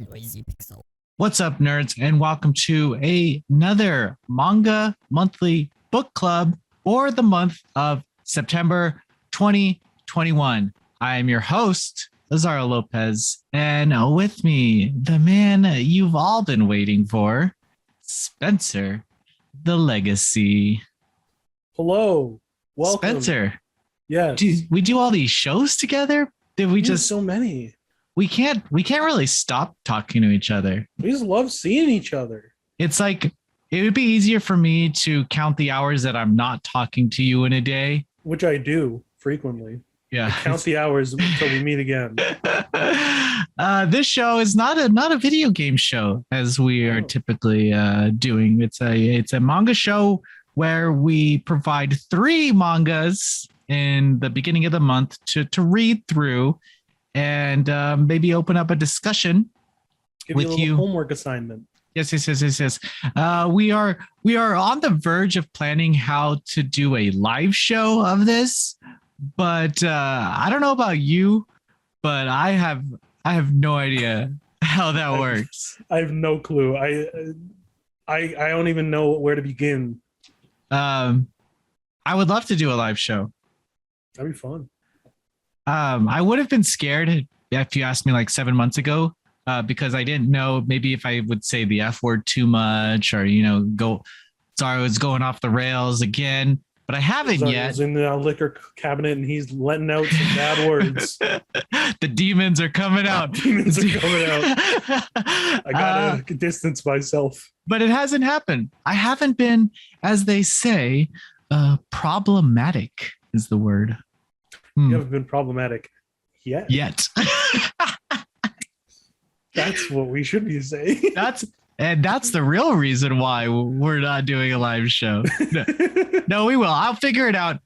Noisy pixel. What's up, nerds, and welcome to another Manga Monthly Book Club for the month of September 2021. I am your host, Lazaro Lopez, and with me, the man you've all been waiting for, Spencer, the Legacy. Hello, welcome. Spencer, Yes, we do all these shows together? Did we just so many? we can't really stop talking to each other. We just love seeing each other. It's like it would be easier for me to count the hours that I'm not talking to you in a day. Which I do frequently. Yeah. Count the hours until we meet again. This show is not a video game show as we are typically doing. It's a manga show where we provide 3 mangas in the beginning of the month to read through and maybe open up a discussion Give with you a little you. homework assignment. Yes. We are on the verge of planning how to do a live show of this, but I don't know about you, but I have no idea how that works. I have no clue. I don't even know where to begin. I would love to do a live show. That'd be fun. I would have been scared if you asked me like 7 months ago, because I didn't know maybe if I would say the F word too much or, sorry, I was going off the rails again, but I haven't yet. He's in the liquor cabinet and he's letting out some bad words. The demons are coming out. Demons are coming out. I gotta distance myself. But it hasn't happened. I haven't been, as they say, problematic is the word. You haven't been problematic yet. That's what we should be saying. That's the real reason why we're not doing a live show. No, we will. I'll figure it out.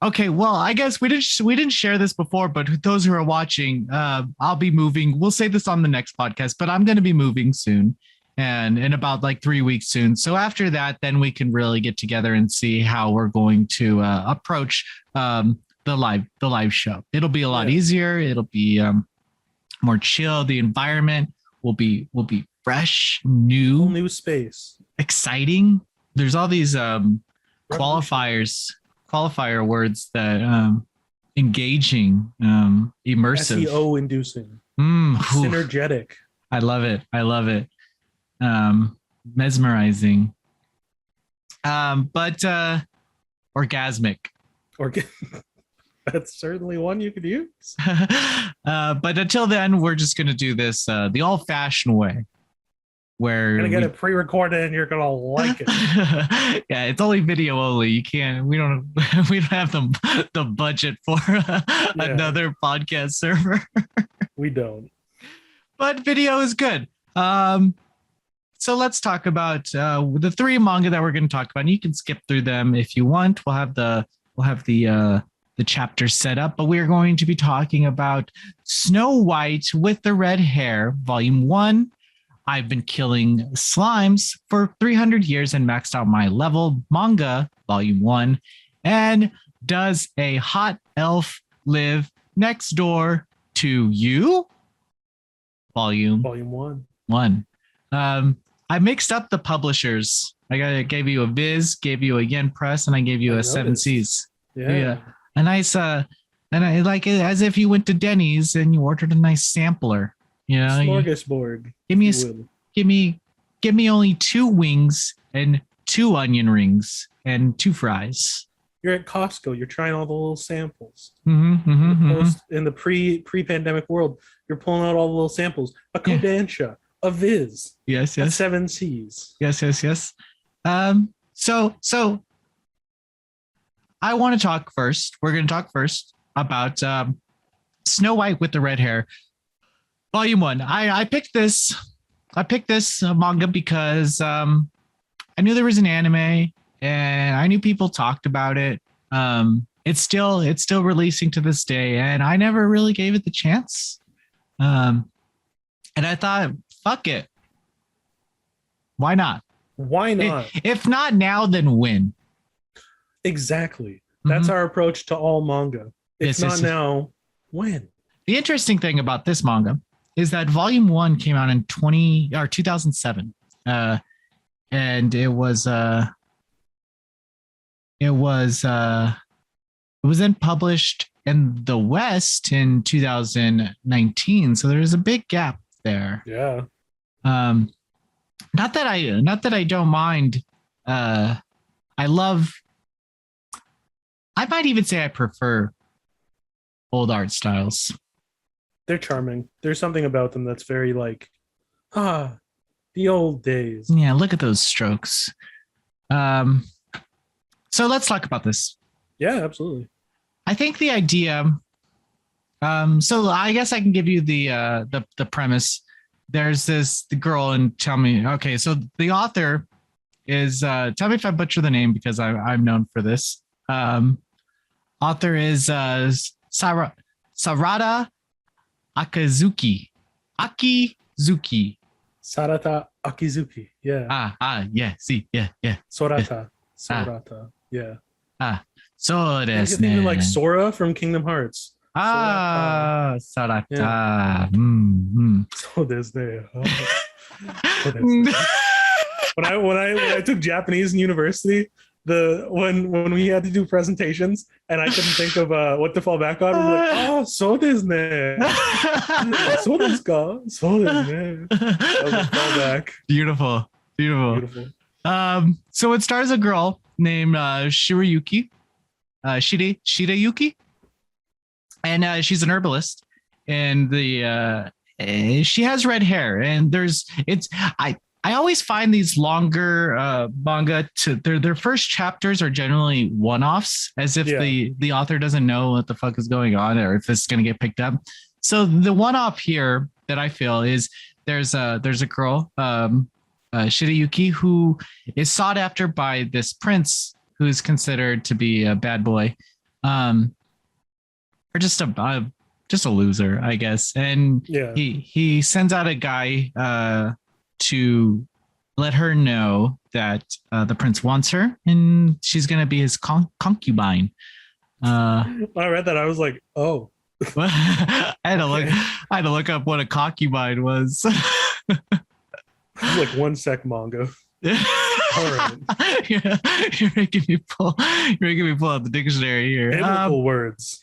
Okay, well, I guess we didn't share this before, but those who are watching, I'll be moving. We'll say this on the next podcast, but I'm going to be moving soon, and in about like 3 weeks soon. So after that, then we can really get together and see how we're going to approach the live show. It'll be a lot easier. It'll be more chill. The environment will be fresh, new space, exciting. There's all these qualifier words that engaging, immersive, SEO inducing, synergetic. I love it. Mesmerizing, but orgasmic. That's certainly one you could use. But until then, we're just going to do this the old-fashioned way. Where you're gonna get it pre-recorded and you're gonna like it. Yeah, it's only video only. We don't have the budget for another podcast server. We don't. But video is good. So let's talk about the 3 manga that we're going to talk about. And you can skip through them if you want. We'll have the chapter set up, but we're going to be talking about Snow White with the Red Hair, Volume 1. I've been killing slimes for 300 years and maxed out my level, Manga, Volume 1. And does a hot elf live next door to you? Volume 1. I mixed up the publishers. I gave you a Viz, gave you a Yen Press, and I gave you a Seven Seas. Yeah. A nice, and I like it as if you went to Denny's and you ordered a nice sampler. Smorgasbord. Give me only 2 wings and 2 onion rings and 2 fries. You're at Costco. You're trying all the little samples. In the pre-pandemic world, you're pulling out all the little samples. A Kodansha, a Viz. Yes. A Seven Seas. Yes. So I want to talk first. We're going to talk first about Snow White with the Red Hair, Volume 1. I picked this manga because I knew there was an anime and I knew people talked about it. It's still releasing to this day, and I never really gave it the chance. And I thought, fuck it. Why not? If not now, then when? Exactly. That's our approach to all manga. If not now, when? The interesting thing about this manga is that volume 1 came out in 2007. And it was then published in the West in 2019. So there's a big gap there. Yeah. Not that I don't mind. I might even say I prefer old art styles. They're charming. There's something about them that's very like, the old days. Yeah, look at those strokes. So let's talk about this. Yeah, absolutely. I think the idea. So I guess I can give you the premise. There's the girl, and tell me. Okay, so the author is. Tell me if I butcher the name because I'm known for this. Author is Sarada Akizuki. Sarata Akizuki. Yeah. Yeah. See, yeah. Sorata. Yeah. So I think even like Sora from Kingdom Hearts. Sarata. Yeah. So there's there. When I took Japanese in university, when we had to do presentations and I couldn't think of what to fall back on, I'm like, so desu ne. So desu ka? So desu ne. That was a fallback. Beautiful. So it stars a girl named Shirayuki. Shirayuki. And she's an herbalist. And she has red hair. And I always find these longer manga their first chapters are generally one-offs, as if the author doesn't know what the fuck is going on or if this is going to get picked up. So the one-off here that I feel is there's a girl, Shirayuki, who is sought after by this prince who's considered to be a bad boy, or just a loser, I guess. And he sends out a guy to let her know that the prince wants her and she's going to be his concubine. When I read that, I was like, oh. I had to look up what a concubine was. Like 1 sec manga. All right. You're making me pull out the dictionary here. Biblical words.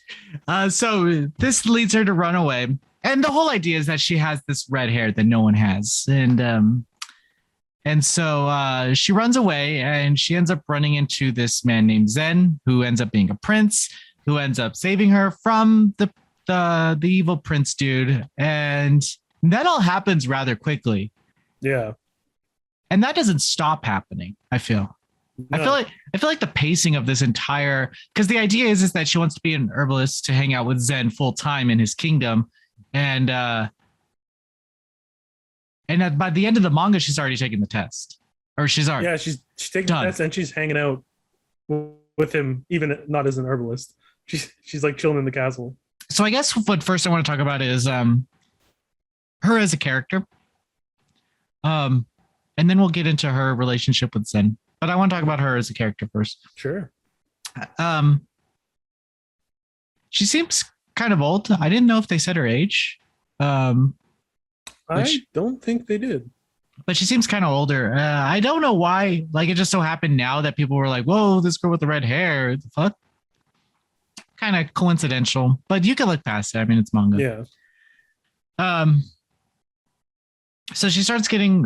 So this leads her to run away. And the whole idea is that she has this red hair that no one has. And so she runs away and she ends up running into this man named Zen, who ends up being a prince, who ends up saving her from the evil prince dude. And that all happens rather quickly. Yeah. And that doesn't stop happening, I feel. No. I feel like the pacing of this entire, because the idea is that she wants to be an herbalist to hang out with Zen full time in his kingdom. And by the end of the manga, she's already taken the test, or she's taking the test, and she's hanging out with him, even not as an herbalist. She's like chilling in the castle. So I guess what first I want to talk about is her as a character, and then we'll get into her relationship with Zen. But I want to talk about her as a character first. Sure. She seems kind of old. I didn't know if they said her age. I don't think they did. But she seems kind of older. I don't know why. Like, it just so happened now that people were like, whoa, this girl with the red hair. The fuck? Kind of coincidental. But you can look past it. I mean, it's manga. Yeah. So she starts getting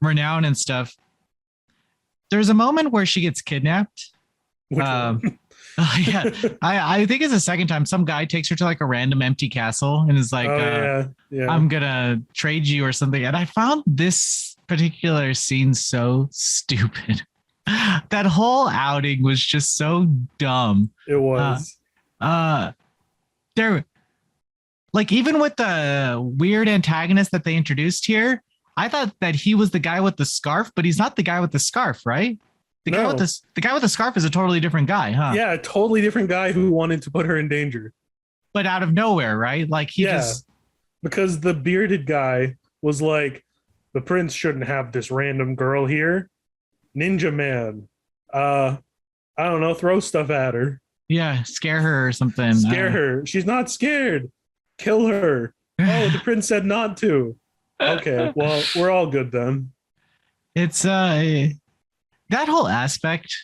renown and stuff. There's a moment where she gets kidnapped. Yeah, I think it's the second time. Some guy takes her to like a random empty castle and is like, I'm gonna trade you or something. And I found this particular scene so stupid. That whole outing was just so dumb. It was. There, like, even with the weird antagonist that they introduced here, I thought that he was the guy with the scarf, but he's not the guy with the scarf, right? The guy with the scarf is a totally different guy, huh? Yeah, a totally different guy who wanted to put her in danger. But out of nowhere, right? Like because the bearded guy was like, the prince shouldn't have this random girl here. Ninja man. I don't know, throw stuff at her. Yeah, scare her or something. Scare her. She's not scared. Kill her. Oh, the prince said not to. Okay, well, we're all good then. It's that whole aspect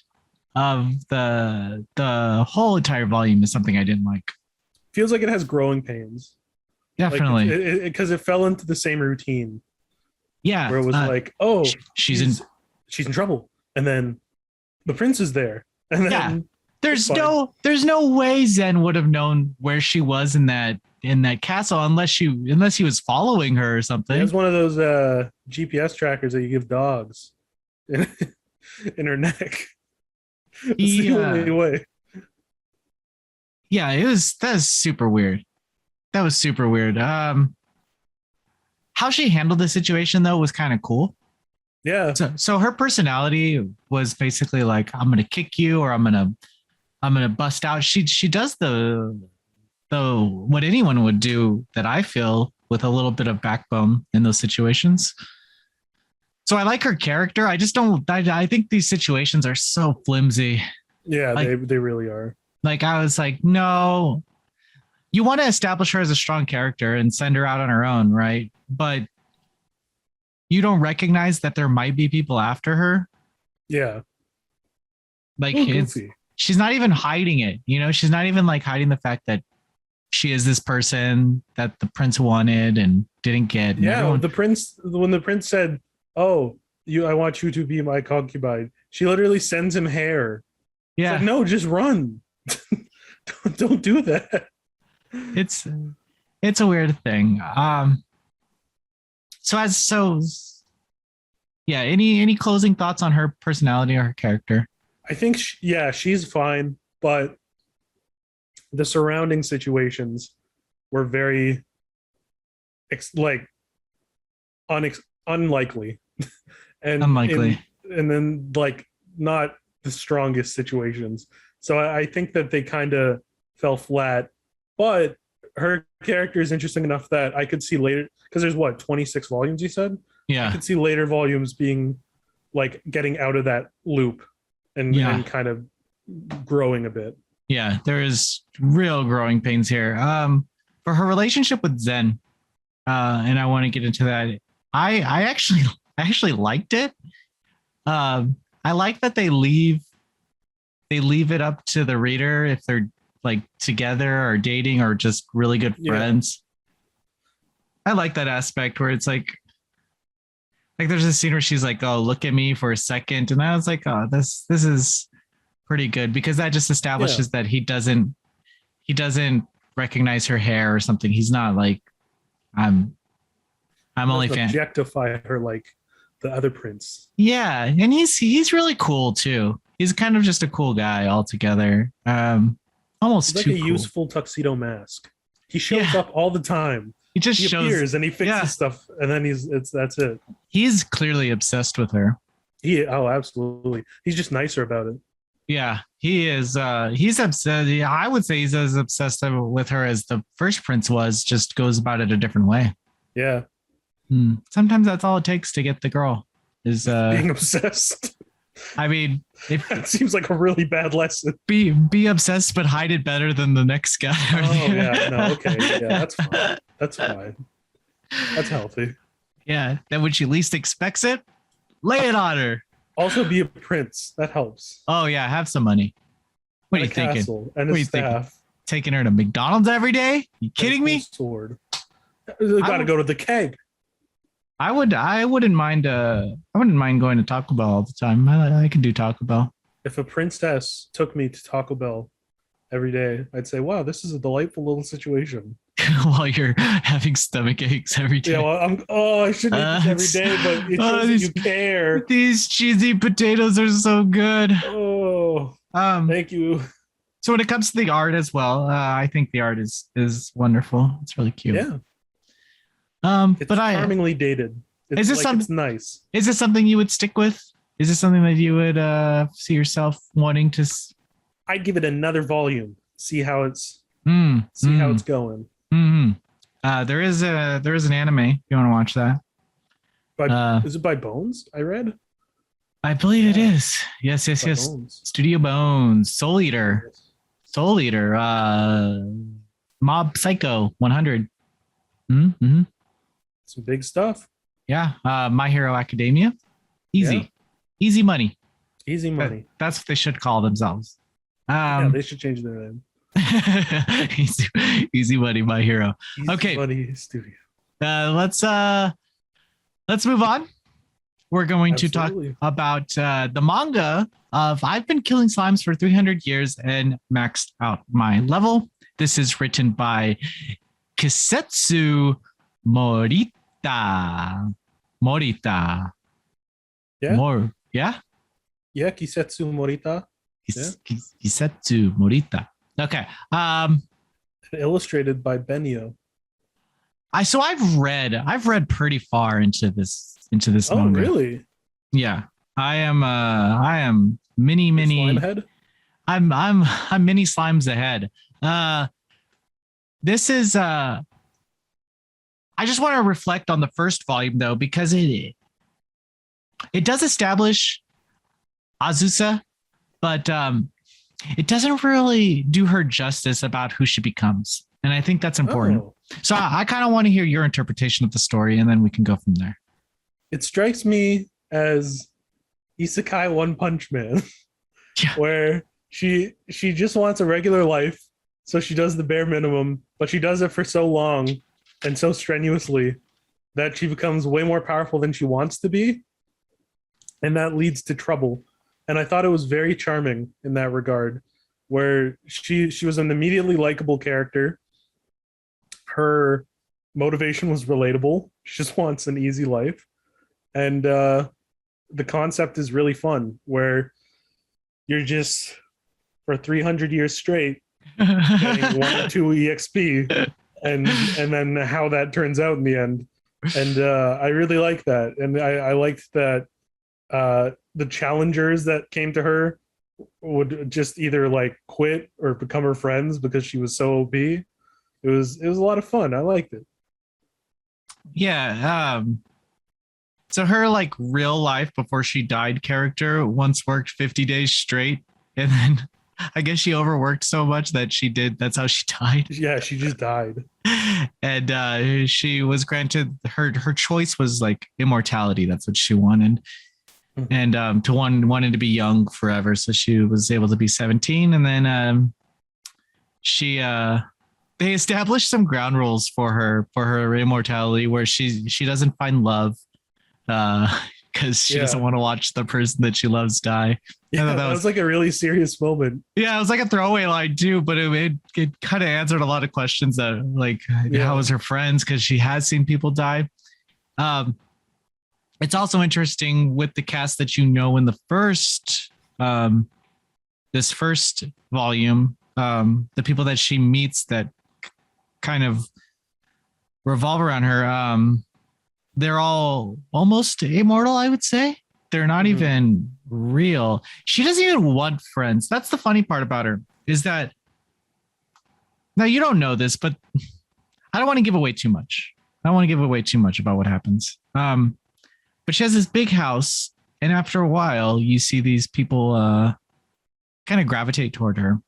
of the whole entire volume is something I didn't like. Feels like it has growing pains. Like Definitely. because it fell into the same routine Yeah. where it was like, oh, she's in she's in trouble, and then the prince is there, and then yeah. There's no way Zen would have known where she was in that castle unless he was following her or something. There's one of those GPS trackers that you give dogs in, in her neck. It's the only way. Yeah, that was super weird. That was super weird. How she handled the situation though was kind of cool. Yeah. So her personality was basically like, I'm gonna kick you or I'm gonna bust out. She does the what anyone would do that I feel with a little bit of backbone in those situations. So I like her character. I just don't. I think these situations are so flimsy. Yeah, like, they really are. Like I was like, no, you want to establish her as a strong character and send her out on her own, right? But you don't recognize that there might be people after her. Yeah. Like she's not even hiding it. You know, she's not even like hiding the fact that she is this person that the prince wanted and didn't get. And yeah, when the prince said, "Oh, I want you to be my concubine," she literally sends him hair. Yeah, like, no, just run. don't do that. It's a weird thing. Yeah. Any closing thoughts on her personality or her character? I think she's fine, but the surrounding situations were very unlikely and unlikely, and then like not the strongest situations. So I think that they kind of fell flat, but her character is interesting enough that I could see later, because there's 26 volumes you said. Yeah, I could see later volumes being like getting out of that loop and kind of growing a bit. Yeah, there is real growing pains here. For her relationship with Zen, and I want to get into that. I actually liked it. I like that they leave it up to the reader if they're like together or dating or just really good friends. I like that aspect where it's like there's a scene where she's like, "Oh, look at me for a second," and I was like, "Oh, this is pretty good," because that just establishes that he doesn't recognize her hair or something. He's not like, I'm only fan. Objectify her like the other prince. Yeah, and he's really cool too. He's kind of just a cool guy altogether. Almost he's like a cool. Useful tuxedo mask. He shows up all the time. He appears and he fixes stuff, and then that's it. He's clearly obsessed with her. Absolutely. He's just nicer about it. Yeah, he is. He's obsessed. Yeah, I would say he's as obsessed with her as the first prince was. Just goes about it a different way. Yeah. Sometimes that's all it takes to get the girl is being obsessed. I mean, that seems like a really bad lesson. Be obsessed, but hide it better than the next guy. Okay, yeah, that's fine. That's fine. That's healthy. Yeah, then when she least expects it, lay it on her. Also, be a prince. That helps. Oh yeah, have some money. What are you thinking? And a staff. Taking her to McDonald's every day? You kidding me? Sword. Got to go to the keg. I wouldn't mind going to Taco Bell all the time. I can do Taco Bell. If a princess took me to Taco Bell every day, I'd say, wow, this is a delightful little situation. While you're having stomach aches every day. Yeah, well, I shouldn't eat this every day, but it shows that you care. These cheesy potatoes are so good. Oh, thank you. So when it comes to the art as well, I think the art is wonderful. It's really cute. Yeah. It's but charmingly dated. It's nice. Is this something you would stick with? Is this something that you would see yourself wanting to? I'd give it another volume. See how it's going. Mm-hmm. There is an anime. If you want to watch that? But is it by Bones? I read. I believe it is. Yes. Bones. Studio Bones. Soul Eater. Mob Psycho 100. Mm-hmm. Some big stuff. Yeah. My Hero Academia. Easy. Yeah. Easy money. Easy money. That's what they should call themselves. Yeah, they should change their name. easy, easy money, My Hero. Easy Okay. Money Studio. Let's move on. We're going Absolutely. to talk about the manga of I've been killing slimes for 300 years and maxed out my level. This is written by Kisetsu Morita. Morita. Yeah. Yeah? Yeah, Kisetsu Morita. Yeah. Kisetsu Morita. Okay. Illustrated by Benio. I've read pretty far into this Oh, manga. really? Yeah. I am mini Slime head? I'm mini slimes ahead. This is I just want to reflect on the first volume though, because it does establish Azusa, but it doesn't really do her justice about who she becomes. And I think that's important. Oh. So I kind of want to hear your interpretation of the story, and then we can go from there. It strikes me as Isekai One Punch Man, Yeah. where she just wants a regular life, so she does the bare minimum, but she does it for so long and so strenuously that she becomes way more powerful than she wants to be, and that leads to trouble. And I thought it was very charming in that regard, where she was an immediately likable character. Her motivation was relatable. She just wants an easy life. And the concept is really fun, where you're just for 300 years straight getting 1 or 2 EXP, and then how that turns out in the end. And I really like that. And I liked that the challengers that came to her would just either like quit or become her friends because she was so OP. It was a lot of fun. I liked it. Yeah. So her like real life before she died character once worked 50 days straight, and then I guess she overworked so much that that's how she died. Yeah, she just died. And she was granted her choice was like immortality. That's what she wanted. And wanted to be young forever. So she was able to be 17, and then they established some ground rules for her immortality, where she doesn't find love because she doesn't want to watch the person that she loves die. Yeah, that was like a really serious moment. Yeah, it was like a throwaway line too, but it kind of answered a lot of questions that like how was her friends, because she has seen people die. It's also interesting with the cast that in the first this first volume, the people that she meets that kind of revolve around her, they're all almost immortal, I would say. They're not even real. She doesn't even want friends. That's the funny part about her, is that now you don't know this, but I don't want to give away too much. I don't want to give away too much about what happens. But she has this big house, and after a while, you see these people kind of gravitate toward her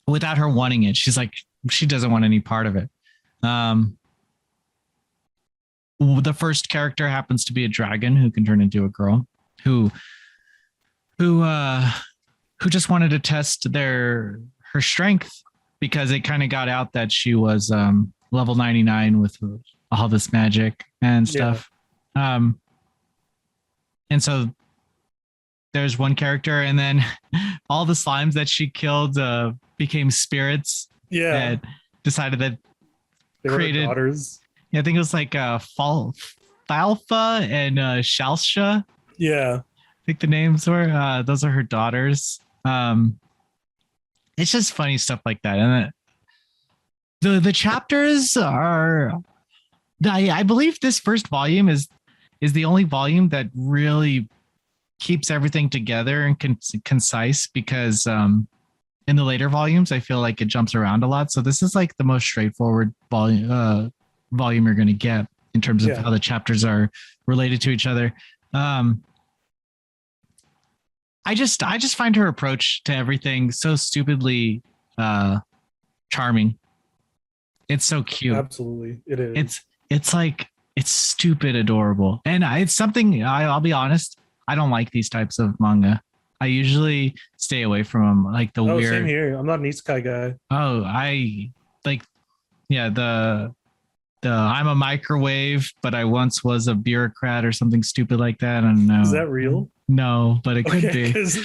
without her wanting it. She's like, she doesn't want any part of it. The first character happens to be a dragon who can turn into a girl who just wanted to test her strength, because it kind of got out that she was level 99 with all this magic and stuff. Yeah. And so there's one character, and then all the slimes that she killed became spirits. Yeah. That decided that they created daughters. Yeah, I think it was like Falfa and Shalsha. Yeah. I think the names were those are her daughters. It's just funny stuff like that. And the chapters are, I believe this first volume is the only volume that really keeps everything together and concise, because in the later volumes I feel like it jumps around a lot. So this is like the most straightforward volume you're going to get in terms of how the chapters are related to each other. I just find her approach to everything so stupidly charming. It's so cute. Absolutely, it is. It's like it's stupid adorable, and it's something I'll be honest. I don't like these types of manga. I usually stay away from them, like the Oh, weird. same here. I'm not an isekai guy. Oh, I like, yeah, the I'm a microwave, but I once was a bureaucrat or something stupid like that. I don't know. Is that real? No, but it could Okay, be. because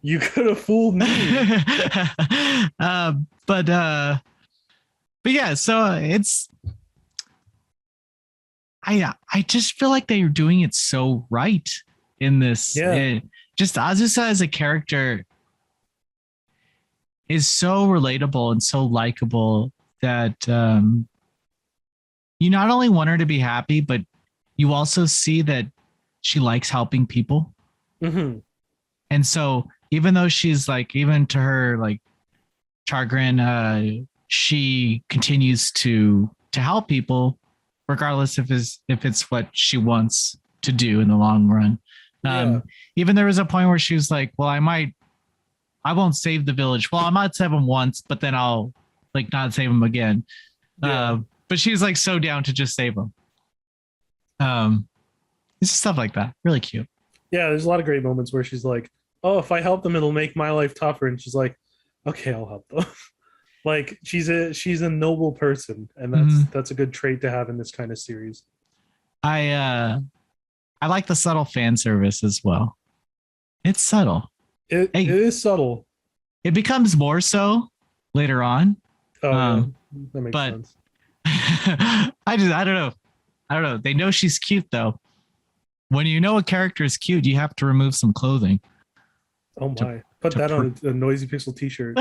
you could have fooled me. uh, but yeah, so it's I just feel like they're doing it so right in this. Yeah. Just Azusa as a character is so relatable and so likable that you not only want her to be happy, but you also see that she likes helping people. Mm-hmm. And so even though she's like, even to her like chagrin, she continues to help people, regardless if it's what she wants to do in the long run. Yeah. Even there was a point where she was like, well, I won't save the village. Well, I might save them once, but then I'll like not save them again. Yeah. But she's like so down to just save them. It's just stuff like that. Really cute. Yeah, there's a lot of great moments where she's like, "Oh, if I help them, it'll make my life tougher," and she's like, "Okay, I'll help them." Like she's a noble person, and that's a good trait to have in this kind of series. I like the subtle fan service as well. It's subtle. It is subtle. It becomes more so later on. Oh, yeah. That makes sense. I don't know. They know she's cute though. When you know a character is cute, you have to remove some clothing. Oh my! Put that on a Noisy Pixel T-shirt.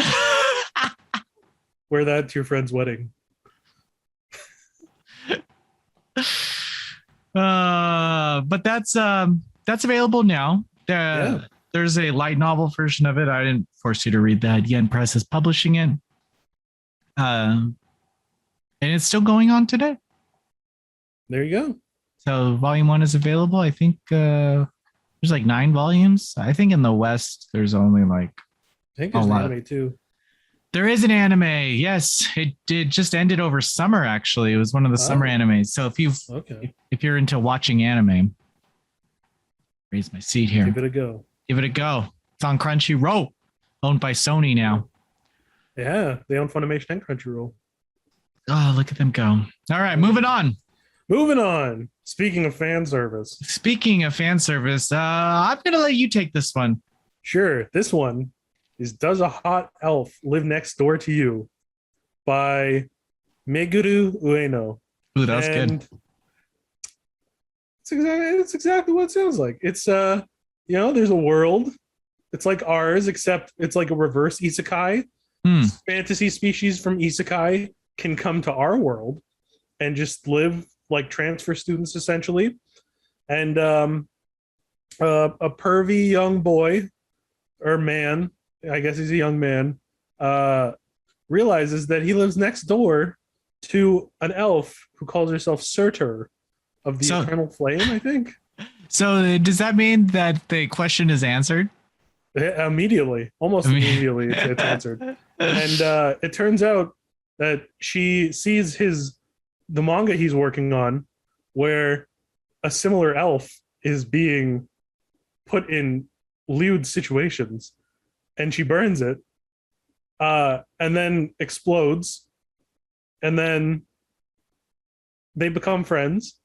Wear that to your friend's wedding. But that's available now. There's a light novel version of it. I didn't force you to read that. Yen Press is publishing it. And it's still going on today. There you go. So volume 1 is available. I think there's like 9 volumes. I think in the West there's only like I think there's an anime too. There is an anime. Yes, it just ended over summer. Actually, it was one of the summer animes. So if you're into watching anime, raise my seat here. Give it a go. It's on Crunchyroll, owned by Sony now. Yeah, they own Funimation and Crunchyroll. Oh, look at them go! All right, moving on. Speaking of fan service, I'm gonna let you take this one. Sure. This one is "Does a Hot Elf Live Next Door to You" by Meguru Ueno. Ooh, that was good. It's exactly what it sounds like. It's there's a world. It's like ours, except it's like a reverse isekai. Fantasy species from isekai can come to our world and just live like transfer students essentially. And a pervy young boy or man, I guess he's a young man, realizes that he lives next door to an elf who calls herself Surtur of the Eternal Flame, I think. So does that mean that the question is answered? Almost immediately it's answered. And it turns out that she sees the manga he's working on where a similar elf is being put in lewd situations, and she burns it and then explodes, and then they become friends.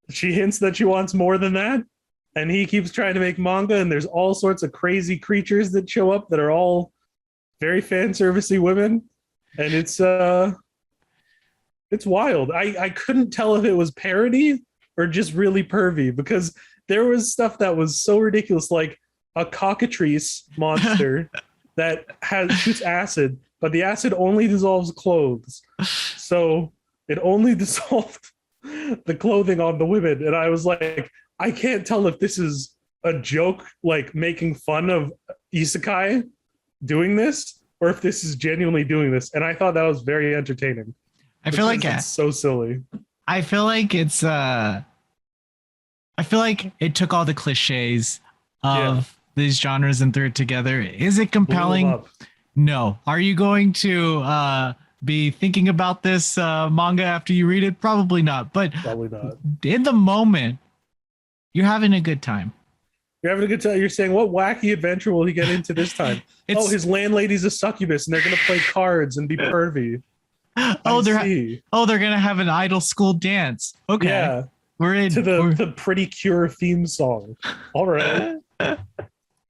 She hints that she wants more than that, and he keeps trying to make manga, and there's all sorts of crazy creatures that show up that are all very fan servicey women, and it's wild. I couldn't tell if it was parody or just really pervy, because there was stuff that was so ridiculous, like a cockatrice monster that shoots acid, but the acid only dissolves clothes, so it only dissolved the clothing on the women. And I was like, I can't tell if this is a joke, like making fun of isekai doing this, or if this is genuinely doing this. And I thought that was very entertaining. I feel like it's so silly. I feel like it's I feel like it took all the cliches of these genres and threw it together. Is it compelling? No. Are you going to be thinking about this manga after you read it? Probably not. But Probably not. in the moment, you're having a good time. You're having a good time. You're saying, what wacky adventure will he get into this time? It's, his landlady's a succubus, and they're gonna play cards and be pervy. they're gonna have an idol school dance. Okay, Yeah, we're in to the Pretty Cure theme song. All right, and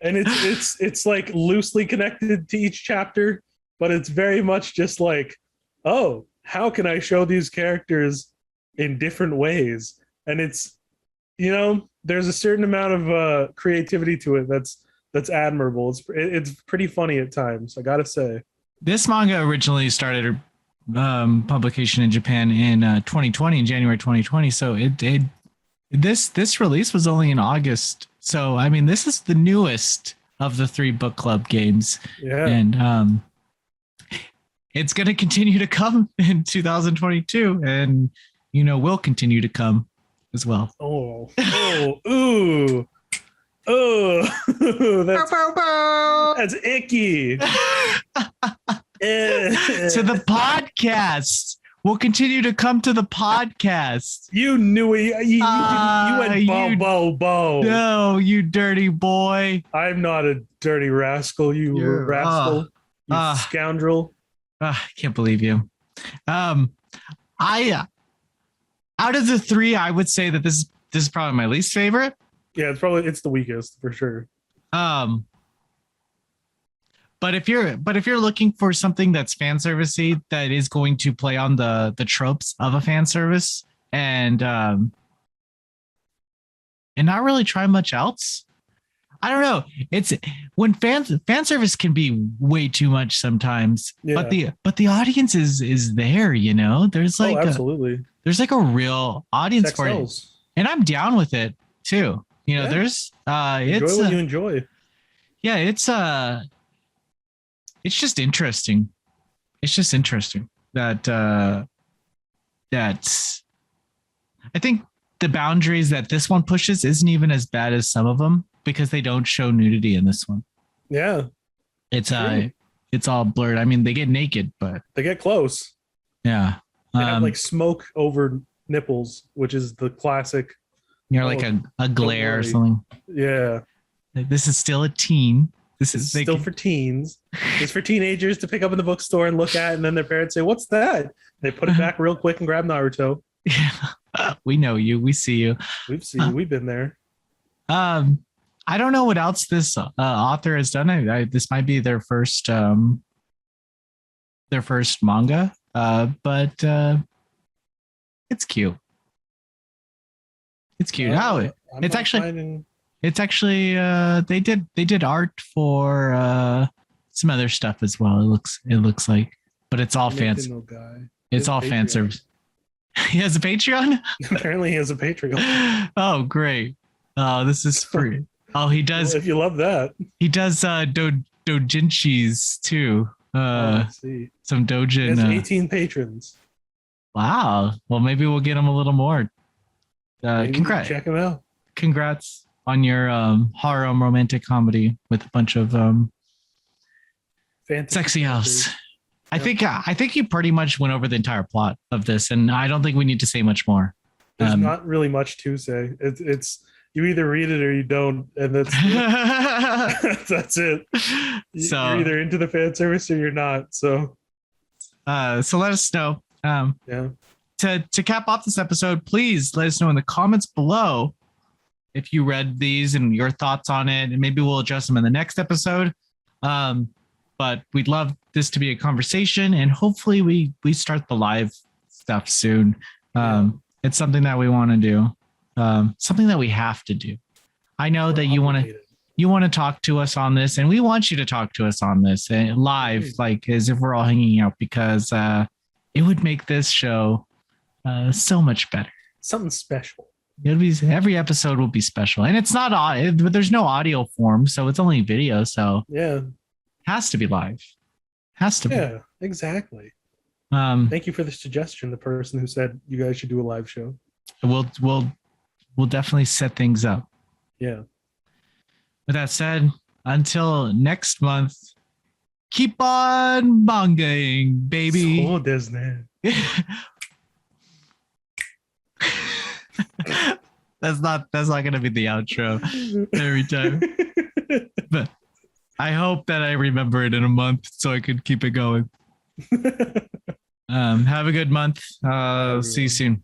it's like loosely connected to each chapter, but it's very much just like, oh, how can I show these characters in different ways? And it's, there's a certain amount of creativity to it that's admirable. It's pretty funny at times, I gotta say. This manga originally started publication in Japan in 2020, in January 2020. So this release was only in August. So I mean, this is the newest of the 3 book club games. Yeah, and it's going to continue to come in 2022, and will continue to come as well. Ooh, that's icky. To the podcast. We'll continue to come to the podcast. You knew it. You went bow. No, you dirty boy. I'm not a dirty rascal, you rascal. You scoundrel. I can't believe you. I out of the 3, I would say that this is probably my least favorite. Yeah, it's the weakest for sure. But if you're looking for something that's fan servicey, that is going to play on the tropes of a fan service and not really try much else. I don't know. It's when fan service can be way too much sometimes. Yeah. But the audience is there, There's like absolutely. There's like a real audience Sex for sells. it. And I'm down with it too. There's enjoy what you enjoy. Yeah, it's just interesting. It's just interesting that I think the boundaries that this one pushes isn't even as bad as some of them, because they don't show nudity in this one. Yeah. It's all blurred. I mean, they get naked, but they get close. Yeah. They have like smoke over nipples, which is the classic. Like a glare or something. Yeah. This is still a teen. This is still for teens. It's for teenagers to pick up in the bookstore and look at, and then their parents say, "What's that?" They put it back real quick and grab Naruto. Yeah. We know you. We see you. We've seen you. We've been there. I don't know what else this author has done. This might be their first manga, but it's cute. It's cute. It's actually they did art for some other stuff as well. It looks like, but it's all fancy. It's all fan service. He has a Patreon? Apparently he has a Patreon. Oh, great. Oh, this is free. Oh, he does. Well, if you love that. He does doujinshis too. See. Some doujin. He has 18 patrons. Wow. Well, maybe we'll get him a little more. Congrats. Check him out. Congrats on your horror romantic comedy with a bunch of sexy elves. Yep. I think you pretty much went over the entire plot of this, and I don't think we need to say much more. There's not really much to say. It's you either read it or you don't, and that's it. That's it. So you're either into the fan service or you're not. So let us know. Yeah. To cap off this episode, please let us know in the comments below if you read these and your thoughts on it, and maybe we'll address them in the next episode. But we'd love this to be a conversation, and hopefully we start the live stuff soon. It's something that we want to do, something that we have to do. I know that you want to talk to us on this, and we want you to talk to us on this live, like as if we're all hanging out, because it would make this show so much better. Something special. Every episode will be special, and it's not but there's no audio form, so it's only video. So yeah, has to be live. Has to be. Yeah, exactly. Thank you for the suggestion. The person who said you guys should do a live show. We'll definitely set things up. Yeah. With that said, until next month, keep on mangaing, baby. So Disney. That's not gonna be the outro every time. But I hope that I remember it in a month so I could keep it going. Have a good month. See you soon.